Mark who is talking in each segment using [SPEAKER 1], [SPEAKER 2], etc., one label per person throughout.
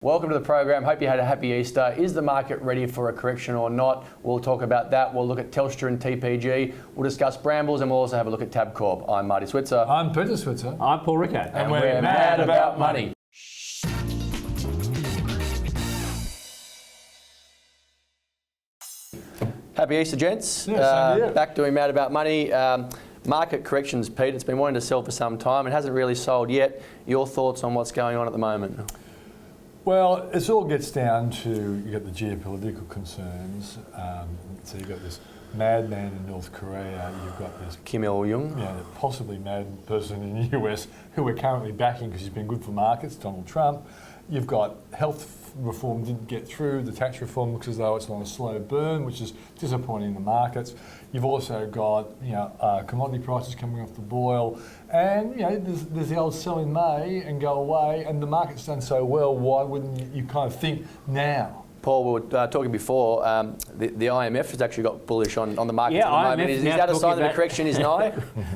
[SPEAKER 1] Welcome to the program. Hope you had a happy Easter. Is the market ready for a correction or not? We'll talk about that. We'll look at Telstra and TPG. We'll discuss Brambles and we'll also have a look at Tabcorp. I'm Marty Switzer.
[SPEAKER 2] I'm Peter Switzer.
[SPEAKER 3] I'm Paul Rickard.
[SPEAKER 1] And we're mad about money. Happy Easter, gents. Back doing Mad About Money. Market corrections, Pete. It's been wanting to sell for some time. It hasn't really sold yet. Your thoughts on what's going on at the moment?
[SPEAKER 2] Well, it all gets down to, you got the geopolitical concerns. So you've got this madman in North Korea. You've got this
[SPEAKER 1] Kim Il-jung.
[SPEAKER 2] Yeah, possibly mad person in the US who we're currently backing because he's been good for markets, Donald Trump. You've got health reform didn't get through. The tax reform looks as though it's on a slow burn, which is disappointing in the markets. You've also got commodity prices coming off the boil, and there's the old sell in May and go away. And the market's done so well. Why wouldn't you kind of think now?
[SPEAKER 1] Paul, we were talking before, the IMF has actually got bullish on the market at the moment. Is that a sign that a correction is nigh?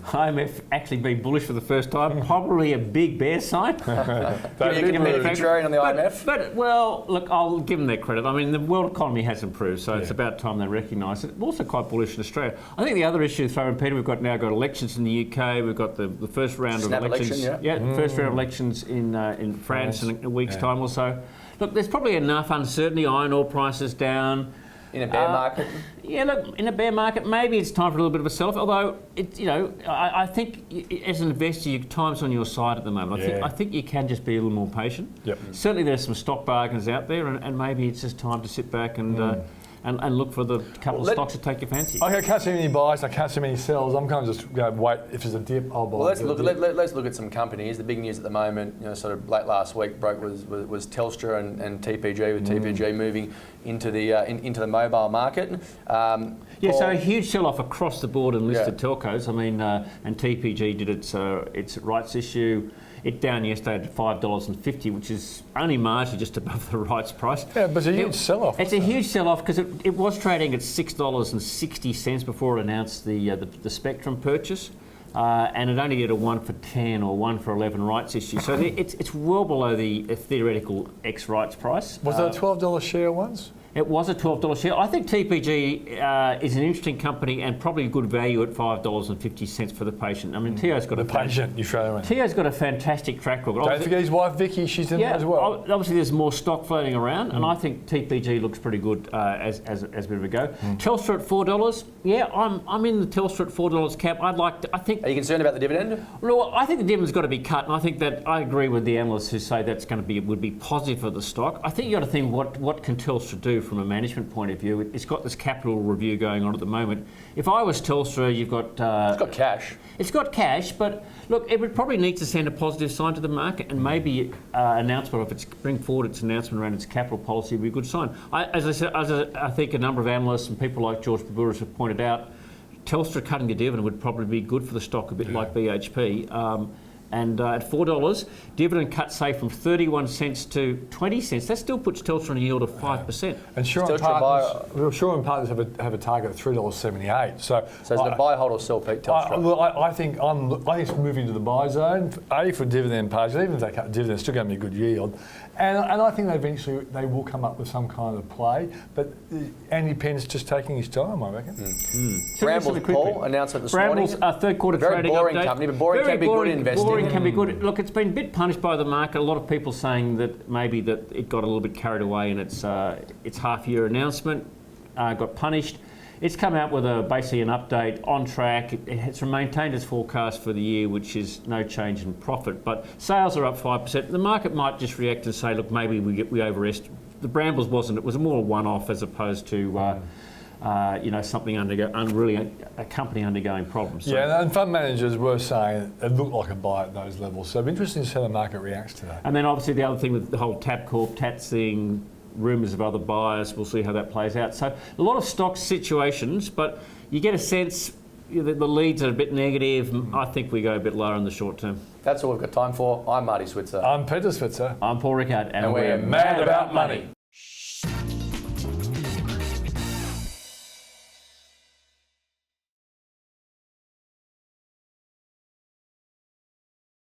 [SPEAKER 3] IMF actually been bullish for the first time, probably a big bear sign.
[SPEAKER 1] Can you be contrarian on the IMF?
[SPEAKER 3] But, well, look, I'll give them their credit. I mean, the world economy has improved, so it's about time they recognise it. We're also quite bullish in Australia. I think the other issue, throwing Peter, we've now got elections in the UK, we've got the first round of elections. The first round of elections in France in a week's time or so. Look, there's probably enough uncertainty. Iron ore prices down.
[SPEAKER 1] In a bear market?
[SPEAKER 3] Yeah, look, in a bear market, maybe it's time for a little bit of a sell-off. Although, I think as an investor, your time's on your side at the moment. I think you can just be a little more patient.
[SPEAKER 2] Yep.
[SPEAKER 3] Certainly, there's some stock bargains out there, and maybe it's just time to sit back and look for the couple of stocks that take your fancy.
[SPEAKER 2] I can't see many buys, I can't see many sells. I'm kind of just going to wait. If there's a dip, I'll buy.
[SPEAKER 1] Well, let's look at some companies. The big news at the moment, sort of late last week broke was Telstra and TPG, with TPG moving into the mobile market.
[SPEAKER 3] So a huge sell-off across the board in listed telcos. I mean, and TPG did its rights issue. It down yesterday to $5.50, which is only marginally just above the rights price.
[SPEAKER 2] Yeah, but it's a huge sell-off.
[SPEAKER 3] It's a huge sell-off because it was trading at $6.60 before it announced the Spectrum purchase, and it only did a 1 for 10 or 1 for 11 rights issue. So it's well below the theoretical ex-rights price.
[SPEAKER 2] Was it a $12 share once?
[SPEAKER 3] It was a $12 share. I think TPG is an interesting company and probably good value at $5.50 for the patient. I mean, Tio's got Tio's got a fantastic track record.
[SPEAKER 2] Don't forget his wife Vicky; she's in there as well.
[SPEAKER 3] Obviously, there's more stock floating around, and I think TPG looks pretty good as a bit of a go. Telstra at $4. Yeah, I'm in the Telstra at $4 cap. I think.
[SPEAKER 1] Are you concerned about the dividend?
[SPEAKER 3] Well, I think the dividend's got to be cut, and I think that I agree with the analysts who say that's would be positive for the stock. I think you got to think what can Telstra do from a management point of view. It's got this capital review going on at the moment. If I was Telstra, you've got...
[SPEAKER 1] it's got cash. It's
[SPEAKER 3] got cash, but look, it would probably need to send a positive sign to the market, and maybe announcement, if it's bring forward its announcement around its capital policy, would be a good sign. As I said, I think a number of analysts and people like George Paburas have pointed out, Telstra cutting the dividend would probably be good for the stock, a bit like BHP. And at $4, dividend cut, say, from 31 cents to 20 cents. That still puts Telstra on a yield of 5%.
[SPEAKER 2] And Shaw and Partners have a target of $3.78. So
[SPEAKER 1] is it a buy, hold, or sell, Pete, Telstra?
[SPEAKER 2] I think it's moving to the buy zone. For dividend pays, even if they cut dividends, it's still going to be a good yield. And I think eventually they will come up with some kind of play. But Andy Penn's just taking his time, I reckon.
[SPEAKER 1] Brambles, Paul, announcement this morning.
[SPEAKER 3] Brambles, third quarter
[SPEAKER 1] very
[SPEAKER 3] trading
[SPEAKER 1] boring
[SPEAKER 3] update.
[SPEAKER 1] Company, but boring can be good investing.
[SPEAKER 3] Boring can be good. Look, it's been a bit punished by the market. A lot of people saying that maybe that it got a little bit carried away in its half-year announcement, got punished. It's come out with basically an update on track. It's maintained its forecast for the year, which is no change in profit. But sales are up 5%. The market might just react and say, look, maybe we overestimated. The Brambles wasn't. It was more a one-off as opposed to something a company undergoing problems. So.
[SPEAKER 2] Yeah, and fund managers were saying it looked like a buy at those levels. So it'll be interesting to see how the market reacts to that.
[SPEAKER 3] And then obviously the other thing with the whole Tabcorp, Tats thing, rumours of other buyers, we'll see how that plays out. So a lot of stock situations, but you get a sense that the leads are a bit negative. I think we go a bit lower in the short term.
[SPEAKER 1] That's all we've got time for. I'm Marty Switzer.
[SPEAKER 2] I'm Peter Switzer.
[SPEAKER 3] I'm Paul Rickard.
[SPEAKER 1] And we're mad about money.